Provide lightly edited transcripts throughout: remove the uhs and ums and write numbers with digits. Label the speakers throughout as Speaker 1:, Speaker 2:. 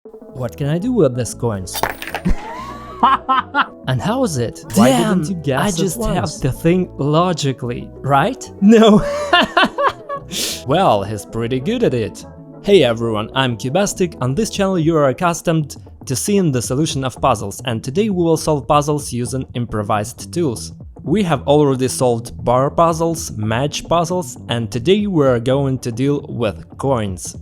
Speaker 1: What can I do with these coins? And how is it? Why didn't you guess I just have to think logically, right? No. Well, he's pretty good at it. Hey everyone, I'm Cubastic. On this channel you are accustomed to seeing the solution of puzzles, and today we will solve puzzles using improvised tools. We have already solved bar puzzles, match puzzles, and today we are going to deal with coins.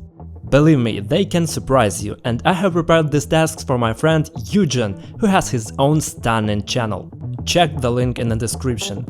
Speaker 1: Believe me, they can surprise you, and I have prepared these tasks for my friend Eugene, who has his own stunning channel. Check the link in the description.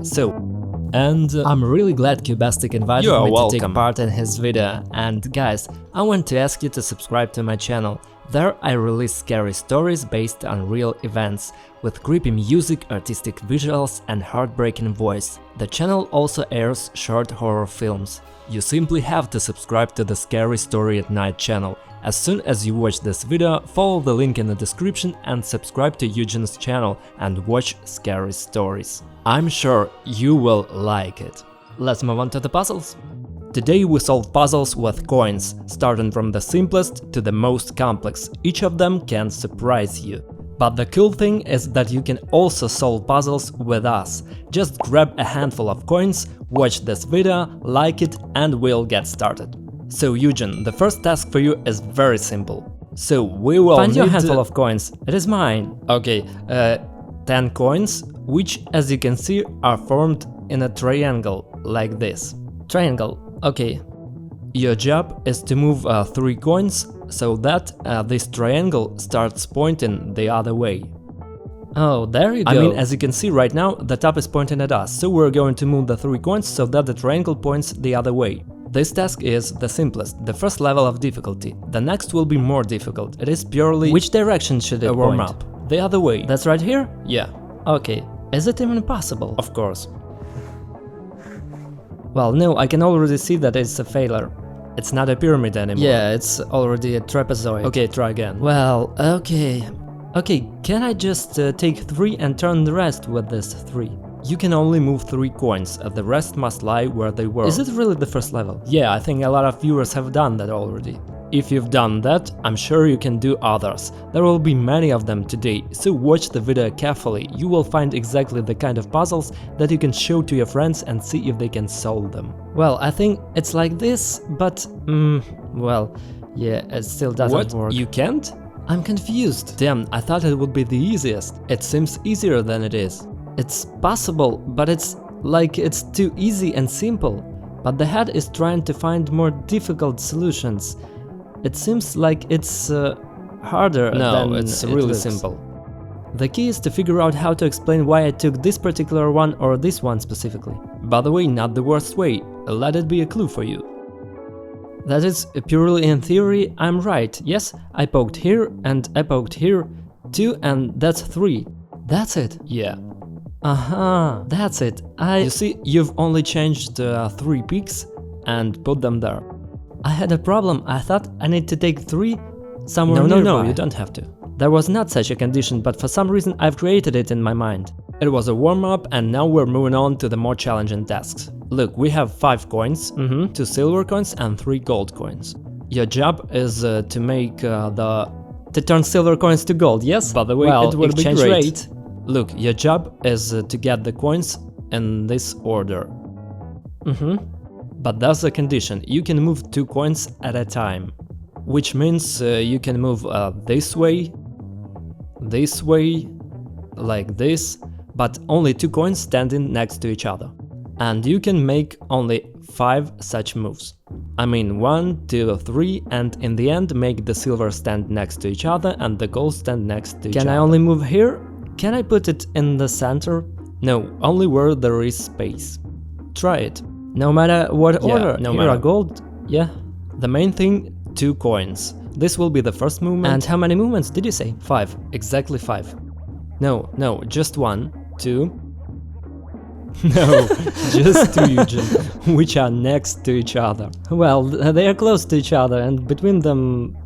Speaker 1: I'm really glad Cubastic invited me to take part in his video, and guys, I want to ask you to subscribe to my channel. There I release scary stories based on real events, with creepy music, artistic visuals and heartbreaking voice. The channel also airs short horror films. You simply have to subscribe to the Scary Story at Night channel. As soon as you watch this video, follow the link in the description and subscribe to Eugene's channel and watch Scary Stories. I'm sure you will like it. Let's move on to the puzzles. Today we solve puzzles with coins, starting from the simplest to the most complex. Each of them can surprise you. But the cool thing is that you can also solve puzzles with us. Just grab a handful of coins, watch this video, like it, and we'll get started. So Eugene, the first task for you is very simple. So we will find your handful of coins. It is mine. Okay, 10 coins, which as you can see are formed in a triangle, like this. Triangle, okay. Your job is to move 3 coins so that this triangle starts pointing the other way. Oh, there you go. I mean, as you can see right now, the top is pointing at us, so we're going to move the 3 coins so that the triangle points the other way. This task is the simplest, the first level of difficulty. The next will be more difficult. It is purely which direction should it warm up? The other way. That's right here? Yeah. Okay. Is it even possible? Of course. Well, no, I can already see that it's a failure. It's not a pyramid anymore. Yeah, it's already a trapezoid. Okay, try again. Well, okay. Okay, can I just take 3 and turn the rest with this 3? You can only move 3 coins, the rest must lie where they were. Is it really the first level? Yeah, I think a lot of viewers have done that already. If you've done that, I'm sure you can do others. There will be many of them today, so watch the video carefully. You will find exactly the kind of puzzles that you can show to your friends and see if they can solve them. Well, I think it's like this, but well, yeah, it still doesn't work. You can't? I'm confused. Damn, I thought it would be the easiest. It seems easier than it is. It's possible, but it's like it's too easy and simple. But the head is trying to find more difficult solutions. It seems like it's harder than it looks. No, it's really simple. The key is to figure out how to explain why I took this particular one or this one specifically. By the way, not the worst way. Let it be a clue for you. That is, purely in theory, I'm right. Yes, I poked here and I poked here. 2 and that's 3. That's it. Yeah. Aha, that's it. You see, you've only changed 3 peaks and put them there. I had a problem. I thought I need to take 3 somewhere nearby. No, you don't have to. There was not such a condition, but for some reason I've created it in my mind. It was a warm-up, and now we're moving on to the more challenging tasks. Look, we have 5 coins, 2 silver coins and 3 gold coins. Your job is to make to turn silver coins to gold, yes? By the way, it would be great. Look, your job is to get the coins in this order. But there's a condition. You can move 2 coins at a time, which means you can move this way, like this, but only 2 coins standing next to each other. And you can make only 5 such moves. I mean 1, 2, 3, and in the end make the silver stand next to each other and the gold stand next to each other. Can I only move here? Can I put it in the center? No, only where there is space. Try it. No matter what order, no matter gold, yeah. The main thing, 2 coins. This will be the first movement. And how many movements did you say? 5, exactly 5. No, just 1, 2. No, just 2, Eugene, which are next to each other. Well, they are close to each other, and between them...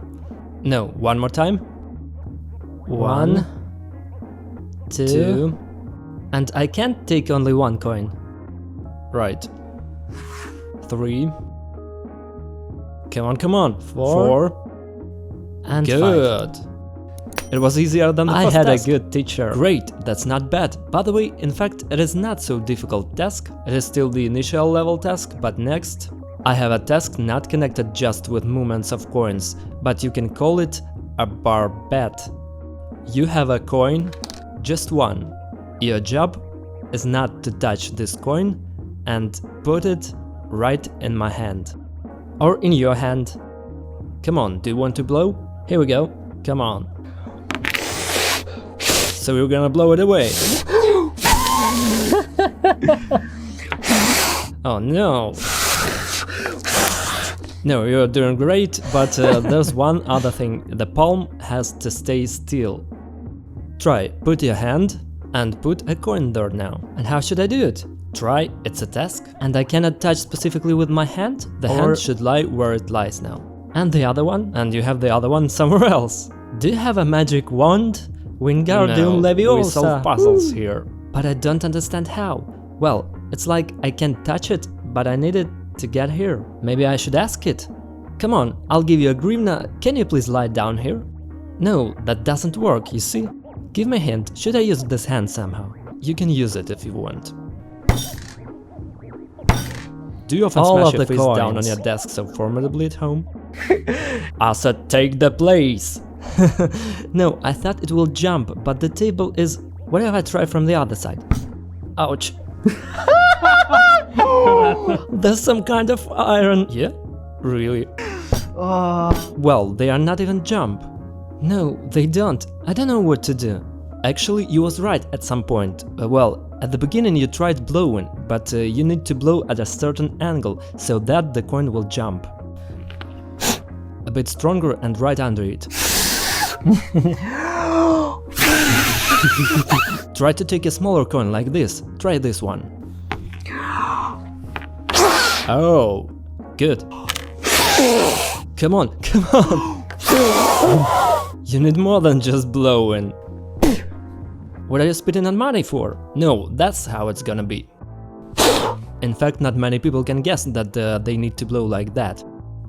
Speaker 1: No, one more time. 1, 2, and I can't take only 1 coin. Right. 3. Come on. 4. And good. 5. It was easier than the first
Speaker 2: I had
Speaker 1: task.
Speaker 2: a good teacher.
Speaker 1: Great, that's not bad. By the way, in fact, it is not so difficult task. It is still the initial level task, but next I have a task not connected just with movements of coins, but you can call it a bar bet. You have a coin, just one. Your job is not to touch this coin and put it right in my hand. Or in your hand. Come on, do you want to blow? Here we go, come on. So we're gonna blow it away. Oh no. No, you're doing great, but there's one other thing. The palm has to stay still. Try, put your hand and put a coin there now. And how should I do it? Try, it's a task. And I cannot touch specifically with my hand? The hand should lie where it lies now. And the other one? And you have the other one somewhere else. Do you have a magic wand? Wingardium Leviosa. We solve puzzles here. But I don't understand how. Well, it's like I can't touch it, but I need it to get here. Maybe I should ask it. Come on, I'll give you a grivna. Can you please lie down here? No, that doesn't work, you see? Give me a hint. Should I use this hand somehow? You can use it if you want. Do you often smash your face down on your desk so formidably at home? I said take the place! No, I thought it will jump, but the table is... What if I try from the other side? Ouch. There's some kind of iron... Yeah? Really? Well, they are not even jump. No, they don't. I don't know what to do. Actually, you was right at some point. Well, at the beginning you tried blowing, but you need to blow at a certain angle, so that the coin will jump. A bit stronger and right under it. Try to take a smaller coin like this. Try this one. Oh, good. Come on, come on. You need more than just blowing. What are you spitting on money for? No, that's how it's gonna be. In fact, not many people can guess that they need to blow like that.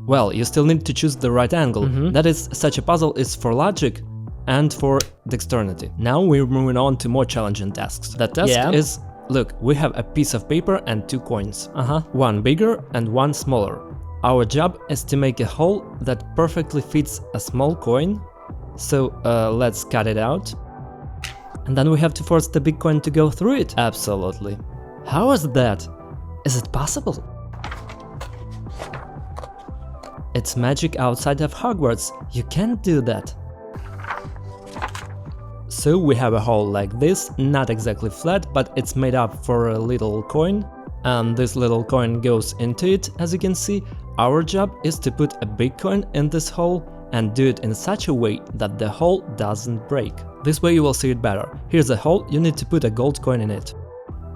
Speaker 1: Well, you still need to choose the right angle. That is, such a puzzle is for logic and for dexterity. Now we're moving on to more challenging tasks. The task is, look, we have a piece of paper and two coins. One bigger and one smaller. Our job is to make a hole that perfectly fits a small coin. So let's cut it out. And then we have to force the big coin to go through it. Absolutely. How is that? Is it possible? It's magic outside of Hogwarts. You can't do that. So we have a hole like this, not exactly flat, but it's made up for a little coin. And this little coin goes into it, as you can see. Our job is to put a big coin in this hole and do it in such a way that the hole doesn't break. This way you will see it better. Here's a hole, you need to put a gold coin in it.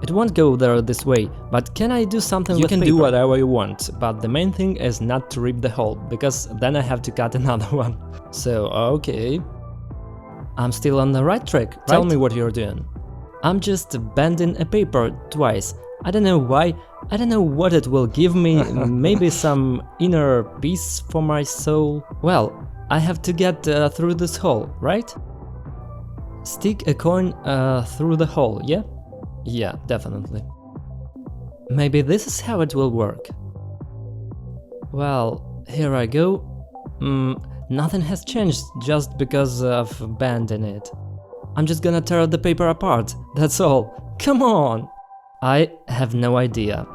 Speaker 1: It won't go there this way, but can I do something with paper? You can do whatever you want, but the main thing is not to rip the hole, because then I have to cut another one. So, okay. I'm still on the right track, right? Tell me what you're doing. I'm just bending a paper twice. I don't know why, I don't know what it will give me, maybe some inner peace for my soul. Well, I have to get through this hole, right? Stick a coin through the hole, yeah? Yeah, definitely. Maybe this is how it will work. Well, here I go. Nothing has changed just because of bending it. I'm just gonna tear the paper apart, that's all. Come on! I have no idea.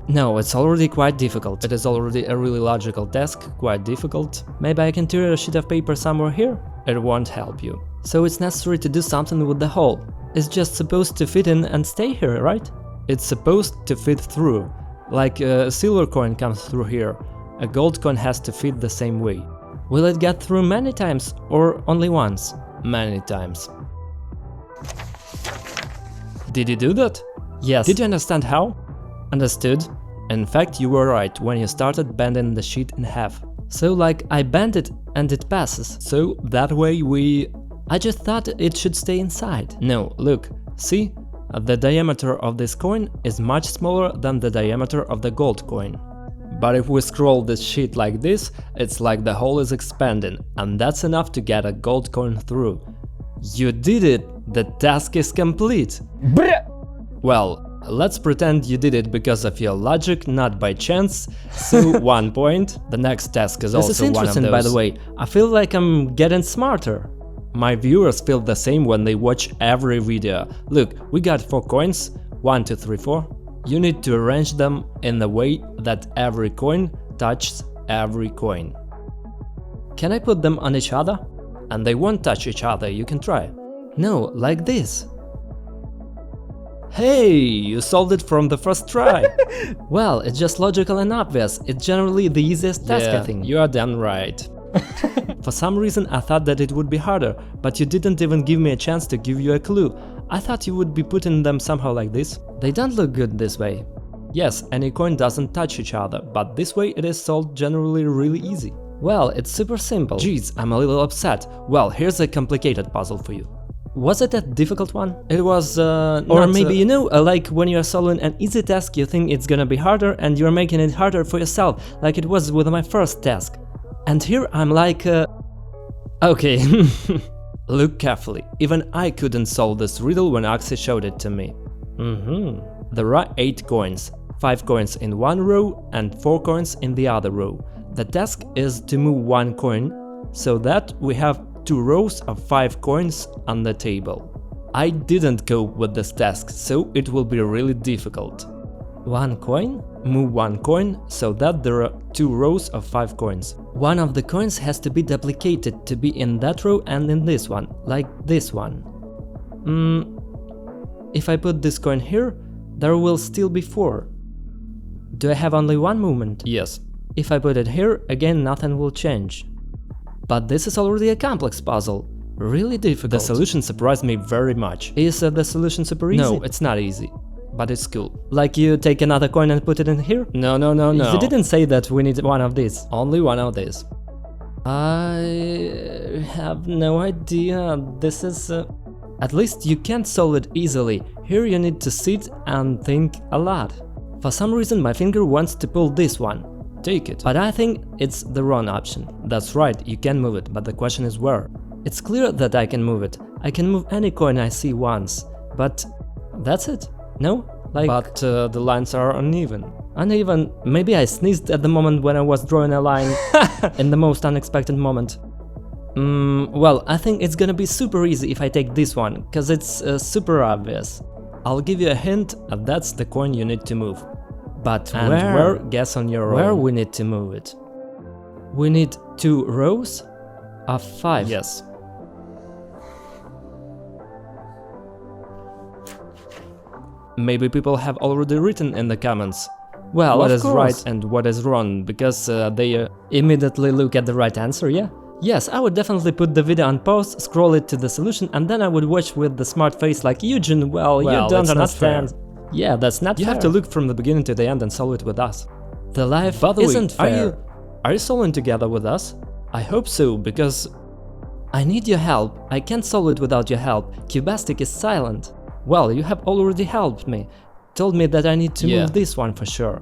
Speaker 1: No, it's already quite difficult. It is already a really logical task, quite difficult. Maybe I can tear a sheet of paper somewhere here? It won't help you. So it's necessary to do something with the hole. It's just supposed to fit in and stay here, right? It's supposed to fit through. Like a silver coin comes through here. A gold coin has to fit the same way. Will it get through many times or only once? Many times. Did you do that? Yes. Did you understand how? Understood. In fact, you were right when you started bending the sheet in half. So like I bend it and it passes. So that way I just thought it should stay inside. No, look, see? The diameter of this coin is much smaller than the diameter of the gold coin. But if we scroll this sheet like this, it's like the hole is expanding, and that's enough to get a gold coin through. You did it! The task is complete! Well, let's pretend you did it because of your logic, not by chance, so 1 point. The next task is also one of those. This is interesting, by the way. I feel like I'm getting smarter. My viewers feel the same when they watch every video. Look, we got 4 coins, 1, 2, 3, 4. You need to arrange them in the way that every coin touches every coin. Can I put them on each other? And they won't touch each other, you can try. No, like this. Hey, you solved it from the first try. Well, it's just logical and obvious. It's generally the easiest task, I think. You are damn right. For some reason I thought that it would be harder, but you didn't even give me a chance to give you a clue. I thought you would be putting them somehow like this. They don't look good this way. Yes, any coin doesn't touch each other, but this way it is solved generally really easy. Well, it's super simple. Jeez, I'm a little upset. Well, here's a complicated puzzle for you. Was it a difficult one? It was, or maybe, you know, like when you're solving an easy task, you think it's gonna be harder and you're making it harder for yourself, like it was with my first task. And here I'm like, okay. Look carefully, even I couldn't solve this riddle when Axie showed it to me. There are 8 coins, 5 coins in one row and 4 coins in the other row. The task is to move 1 coin, so that we have 2 rows of 5 coins on the table. I didn't cope with this task, so it will be really difficult. 1 coin? Move 1 coin, so that there are 2 rows of 5 coins. One of the coins has to be duplicated to be in that row and in this one, like this one. If I put this coin here, there will still be 4. Do I have only 1 movement? Yes. If I put it here, again nothing will change. But this is already a complex puzzle. Really difficult. The solution surprised me very much. Is the solution super easy? No, it's not easy. But it's cool. Like you take another coin and put it in here? No. You didn't say that we need one of these. Only one of these. I have no idea. This is... At least you can't solve it easily. Here you need to sit and think a lot. For some reason my finger wants to pull this one. Take it. But I think it's the wrong option. That's right, you can move it, but the question is where. It's clear that I can move it. I can move any coin I see once. But that's it. No? Like... But the lines are uneven. Uneven? Maybe I sneezed at the moment when I was drawing a line in the most unexpected moment. Well, I think it's gonna be super easy if I take this one, cause it's super obvious. I'll give you a hint, and that's the coin you need to move. But where? Guess on your own. Where we need to move it? We need 2 rows of 5. Yes. Maybe people have already written in the comments. Well, what is right and what is wrong, because they immediately look at the right answer, yeah? Yes, I would definitely put the video on pause, scroll it to the solution, and then I would watch with the smart face like, Eugene, well you don't understand. Yeah, that's not fair. You have to look from the beginning to the end and solve it with us. The life isn't fair. Are you solving together with us? I hope so, because I need your help. I can't solve it without your help. Cubastic is silent. Well, you have already helped me. Told me that I need to move this one for sure.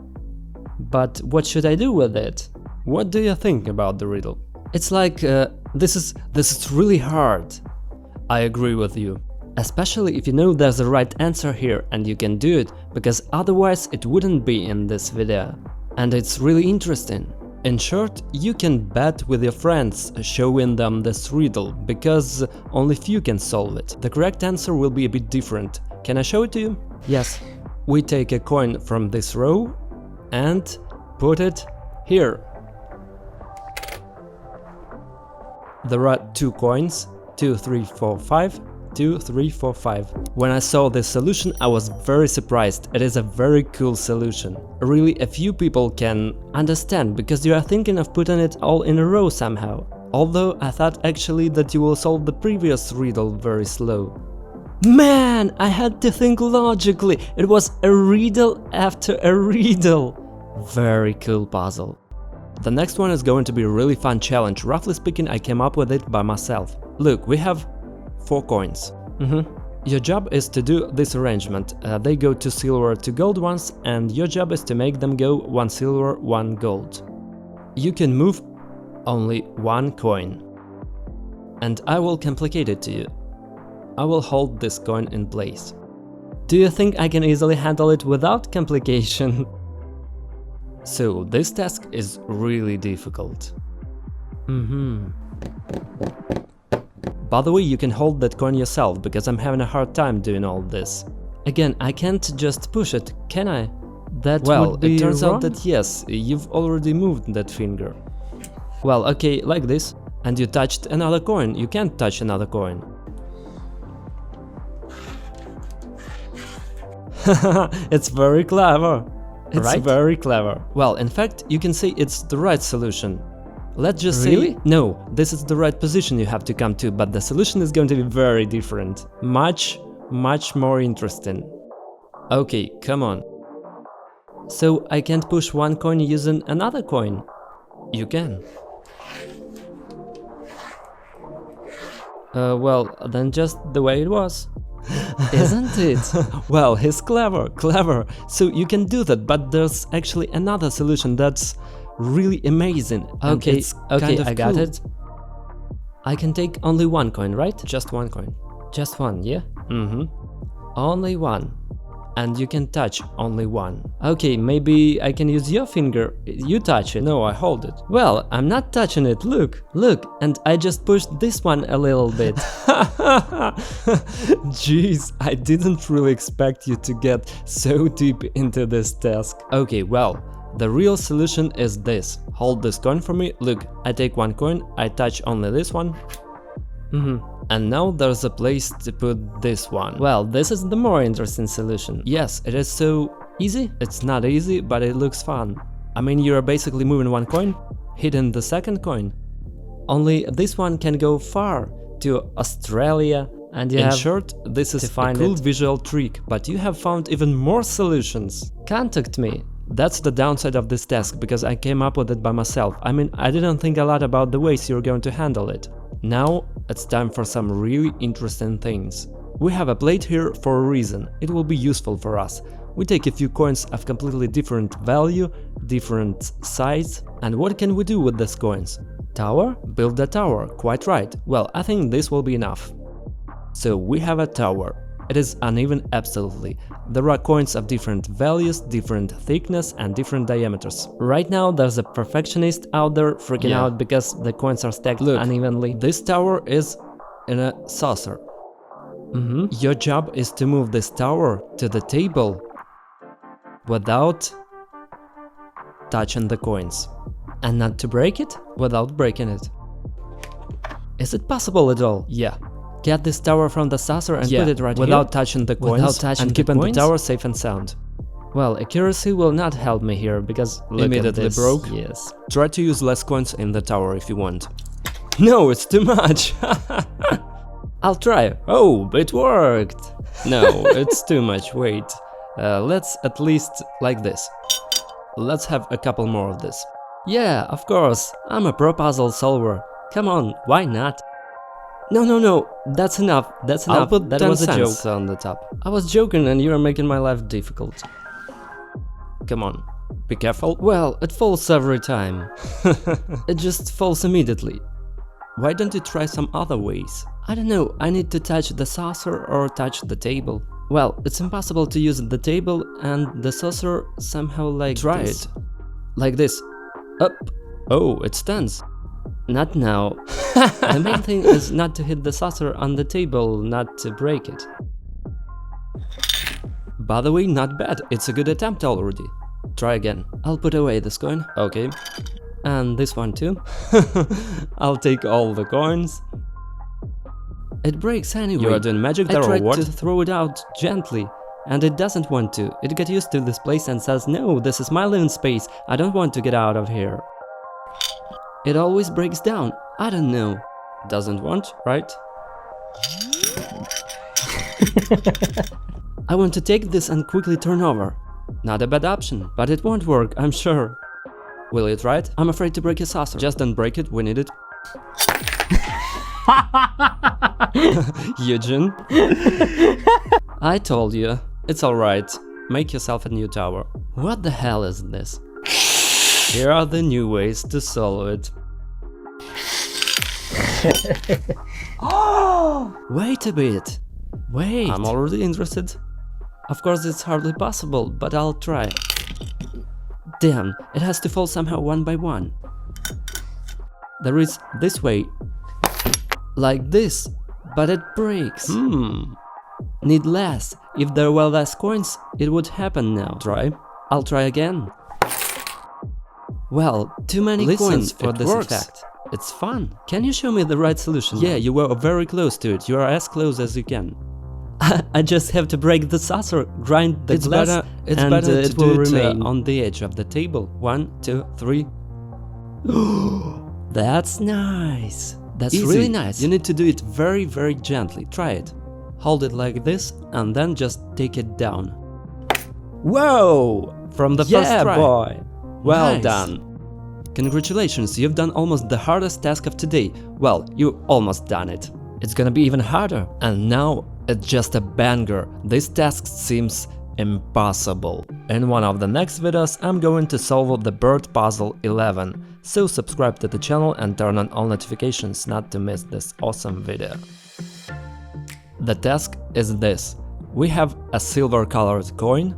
Speaker 1: But what should I do with it? What do you think about the riddle? It's like, this is really hard. I agree with you. Especially if you know there's a right answer here and you can do it, because otherwise it wouldn't be in this video. And it's really interesting. In short, you can bet with your friends, showing them this riddle, because only few can solve it. The correct answer will be a bit different. Can I show it to you? Yes. We take a coin from this row and put it here. There are 2 coins, 2, 3, 4, 5, 2, 3, 4, 5. When I saw this solution, I was very surprised. It is a very cool solution. Really, a few people can understand, because you are thinking of putting it all in a row somehow. Although I thought actually that you will solve the previous riddle very slow. Man, I had to think logically. It was a riddle after a riddle. Very cool puzzle. The next one is going to be a really fun challenge. Roughly speaking, I came up with it by myself. Look, we have 4 coins. Your job is to do this arrangement. They go 2 silver, 2 gold ones, and your job is to make them go 1 silver, 1 gold. You can move only 1 coin. And I will complicate it to you. I will hold this coin in place. Do you think I can easily handle it without complication? So, this task is really difficult. By the way, you can hold that coin yourself, because I'm having a hard time doing all this. Again, I can't just push it, can I? That would be
Speaker 2: it turns
Speaker 1: wrong?
Speaker 2: out that
Speaker 1: yes, you've already moved that finger. Well, okay, like this. And you touched another coin. You can't touch another coin. It's very clever. It's
Speaker 2: Right?
Speaker 1: very clever. Well, in fact, you can say it's the right solution. Let's just
Speaker 2: Really?
Speaker 1: say, no, this is the right position you have to come to, but the solution is going to be very different. Much more interesting. Okay, come on. So I can't push 1 coin using another coin? You can. Well, then just the way it was.
Speaker 2: Isn't it?
Speaker 1: Well, he's clever. So you can do that, but there's actually another solution that's really amazing.
Speaker 2: Okay,
Speaker 1: it's kind of
Speaker 2: I got
Speaker 1: cool.
Speaker 2: it.
Speaker 1: I can take only 1 coin, right? Just 1 coin. Just 1, yeah? Only 1. And you can touch only 1. Okay, maybe I can use your finger. You touch it. No, I hold it. Well, I'm not touching it. Look, and I just pushed this one a little bit. Jeez, I didn't really expect you to get so deep into this task. Okay, well, the real solution is this. Hold this coin for me. Look, I take 1 coin, I touch only this one. And now there's a place to put this one. Well, this is the more interesting solution. Yes, it is so easy. It's not easy, but it looks fun. I mean, you're basically moving 1 coin, hitting the second coin. Only this one can go far, to Australia. And in short, this is a cool visual trick, but you have found even more solutions. Contact me. That's the downside of this task, because I came up with it by myself. I mean, I didn't think a lot about the ways you're going to handle it. Now, it's time for some really interesting things. We have a plate here for a reason. It will be useful for us. We take a few coins of completely different value, different size. And what can we do with these coins? Tower? Build a tower, quite right. Well, I think this will be enough. So we have a tower. It is uneven, absolutely. There are coins of different values, different thickness and different diameters. Right now there's a perfectionist out there freaking out because the coins are stacked unevenly. This tower is in a saucer. Your job is to move this tower to the table without touching the coins. And not to break it without breaking it. Is it possible at all? Yeah. Get this tower from the saucer and put it right without touching the coins and keeping the tower safe and sound. Well, accuracy will not help me here because immediately broke. Yes. Try to use less coins in the tower if you want. No, it's too much. I'll try. Oh, it worked. No, it's too much. Wait. Let's at least like this. Let's have a couple more of this. Yeah, of course. I'm a pro puzzle solver. Come on, why not? No, that's enough, that's enough. I'll put that was a joke on the top. I was joking and you're making my life difficult. Come on, be careful. Well, it falls every time. It just falls immediately. Why don't you try some other ways? I don't know, I need to touch the saucer or touch the table. Well, it's impossible to use the table and the saucer somehow like this. Try it. Like this. Up. Oh, it stands. Not now. The main thing is not to hit the saucer on the table, not to break it. By the way, not bad, it's a good attempt already. Try again. I'll put away this coin. Okay. And this one too. I'll take all the coins. It breaks anyway. You are doing magic there or what? I tried to throw it out gently, and it doesn't want to. It got used to this place and says, no, this is my living space, I don't want to get out of here. It always breaks down. I don't know. Doesn't want, right? I want to take this and quickly turn over. Not a bad option, but it won't work, I'm sure. Will you try it? I'm afraid to break your saucer. Just don't break it, we need it. Eugene? I told you. It's alright. Make yourself a new tower. What the hell is this? Here are the new ways to solve it. Wait a bit. Wait. I'm already interested. Of course it's hardly possible, but I'll try. Damn, it has to fall somehow one by one. There is this way. Like this, but it breaks. Need less. If there were less coins, it would happen now. Try. I'll try again. Well, too many coins for this effect. It's fun. Can you show me the right solution? Yeah, you were very close to it. You are as close as you can. I just have to break the saucer, grind the glass, and it will remain on the edge of the table. 1, 2, 3. That's nice. That's really nice. You need to do it very, very gently. Try it. Hold it like this and then just take it down. Whoa! From the first try. Boy. Well done. Congratulations, you've done almost the hardest task of today. Well, you almost done it. It's gonna be even harder. And now it's just a banger. This task seems impossible. In one of the next videos I'm going to solve the bird puzzle 11. So subscribe to the channel and turn on all notifications not to miss this awesome video. The task is this. We have a silver colored coin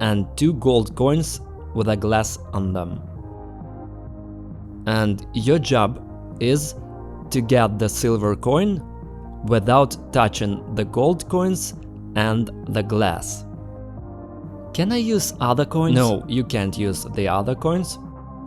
Speaker 1: and 2 gold coins with a glass on them. And your job is to get the silver coin without touching the gold coins and the glass. Can I use other coins? No, you can't use the other coins.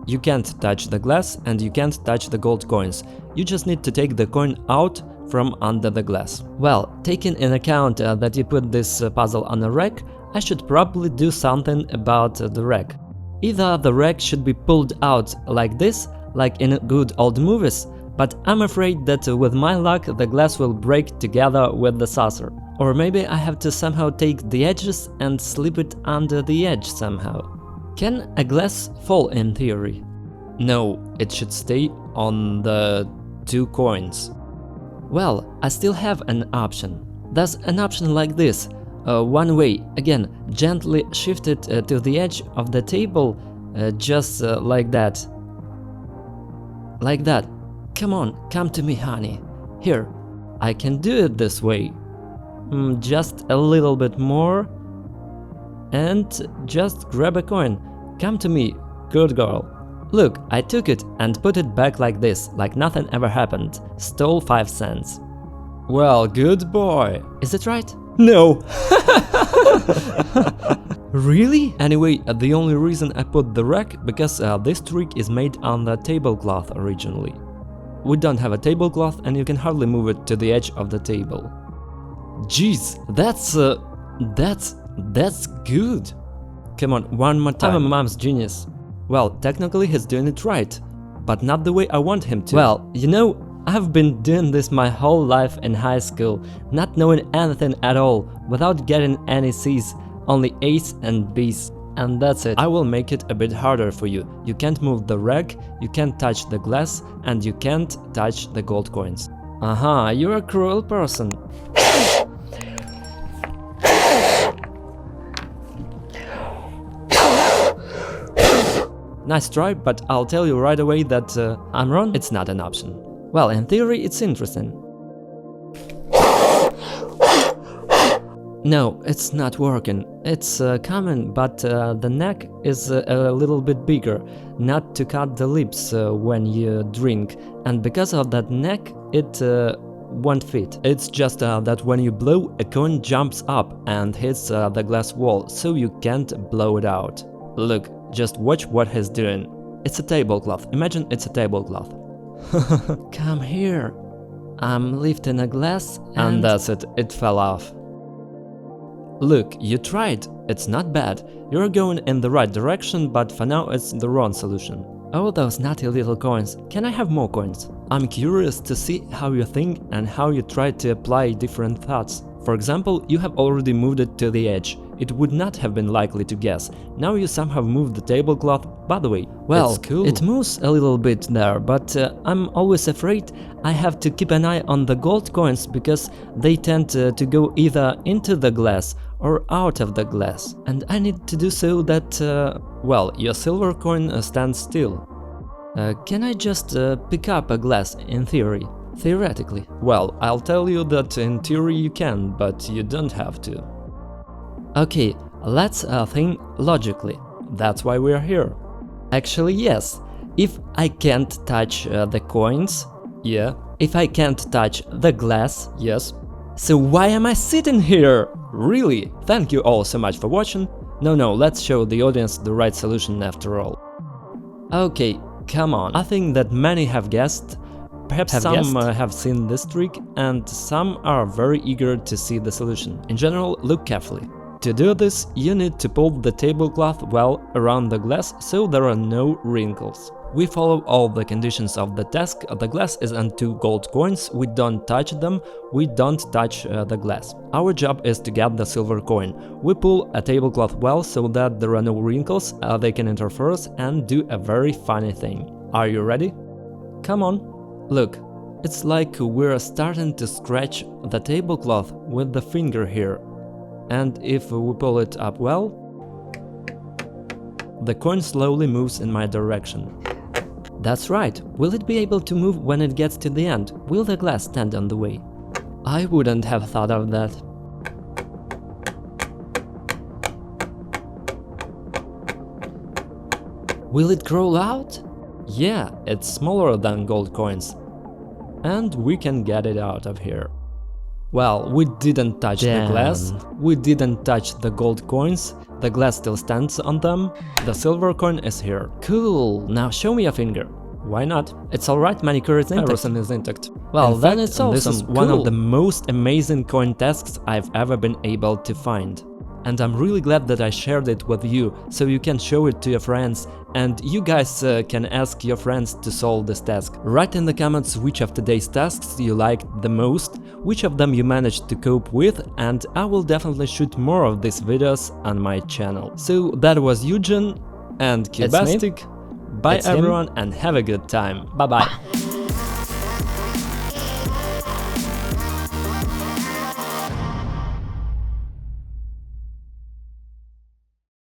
Speaker 1: You can't touch the glass and you can't touch the gold coins. You just need to take the coin out from under the glass. Well, taking in account that you put this puzzle on a rack, I should probably do something about the rack. Either the rack should be pulled out like this, like in good old movies, but I'm afraid that with my luck the glass will break together with the saucer. Or maybe I have to somehow take the edges and slip it under the edge somehow. Can a glass fall in theory? No, it should stay on the 2 coins. Well, I still have an option. There's an option like this. One way, again, gently shift it to the edge of the table, just like that. Like that. Come on, come to me, honey. Here, I can do it this way. Just a little bit more. And just grab a coin. Come to me, good girl. Look, I took it and put it back like this, like nothing ever happened. Stole 5 cents. Well, good boy. Is it right? No. Really? Anyway, the only reason I put the rack because this trick is made on the tablecloth originally. We don't have a tablecloth and you can hardly move it to the edge of the table. Jeez, that's good. Come on, one more time. I'm a mom's genius. Well, technically he's doing it right, but not the way I want him to. Well, you know, I've been doing this my whole life in high school, not knowing anything at all, without getting any C's, only A's and B's. And that's it. I will make it a bit harder for you. You can't move the rack, you can't touch the glass, and you can't touch the gold coins. Aha, you're a cruel person. Nice try, but I'll tell you right away that I'm wrong, it's not an option. Well, in theory, it's interesting. No, it's not working. It's common, but the neck is a little bit bigger, not to cut the lips when you drink, and because of that neck, it won't fit. It's just that when you blow, a coin jumps up and hits the glass wall, so you can't blow it out. Look, just watch what he's doing. It's a tablecloth. Imagine it's a tablecloth. Come here. I'm lifting a glass and that's it. It fell off. Look, you tried. It's not bad. You're going in the right direction, but for now it's the wrong solution. Oh, those naughty little coins. Can I have more coins? I'm curious to see how you think and how you try to apply different thoughts. For example, you have already moved it to the edge. It would not have been likely to guess. Now you somehow moved the tablecloth. By the way,
Speaker 2: well,
Speaker 1: it's cool.
Speaker 2: It moves a little bit there, but I'm always afraid I have to keep an eye on the gold coins because they tend to go either into the glass or out of the glass. And I need to do so that,
Speaker 1: well, your silver coin stands still.
Speaker 2: Can I just pick up a glass in theory? Theoretically?
Speaker 1: Well, I'll tell you that in theory you can, but you don't have to.
Speaker 2: Okay, let's think logically.
Speaker 1: That's why we're here.
Speaker 2: Actually, yes. If I can't touch the coins,
Speaker 1: yeah.
Speaker 2: If I can't touch the glass,
Speaker 1: yes.
Speaker 2: So why am I sitting here?
Speaker 1: Really? Thank you all so much for watching. No, let's show the audience the right solution after all.
Speaker 2: Okay, come on.
Speaker 1: I think that many have guessed. Perhaps some have seen this trick, and some are very eager to see the solution. In general, look carefully. To do this, you need to pull the tablecloth well around the glass so there are no wrinkles. We follow all the conditions of the task. The glass is on 2 gold coins, we don't touch them, we don't touch the glass. Our job is to get the silver coin. We pull a tablecloth well so that there are no wrinkles, they can interfere and do a very funny thing. Are you ready? Come on. Look, it's like we're starting to scratch the tablecloth with the finger here. And if we pull it up well, the coin slowly moves in my direction.
Speaker 2: That's right. Will it be able to move when it gets to the end? Will the glass stand on the way?
Speaker 1: I wouldn't have thought of that.
Speaker 2: Will it crawl out?
Speaker 1: Yeah, it's smaller than gold coins. And we can get it out of here. Well, we didn't touch the glass, we didn't touch the gold coins, the glass still stands on them, the silver coin is here.
Speaker 2: Cool, now show me your finger.
Speaker 1: Why not?
Speaker 2: It's alright, manicure is intact.
Speaker 1: Everything is intact.
Speaker 2: Well, then it's awesome.
Speaker 1: This is one of the most amazing coin tasks I've ever been able to find. And I'm really glad that I shared it with you, so you can show it to your friends, and you guys can ask your friends to solve this task. Write in the comments which of today's tasks you liked the most, which of them you managed to cope with, and I will definitely shoot more of these videos on my channel. So that was Eugene and Cubastic. Bye everyone and have a good time. Bye bye.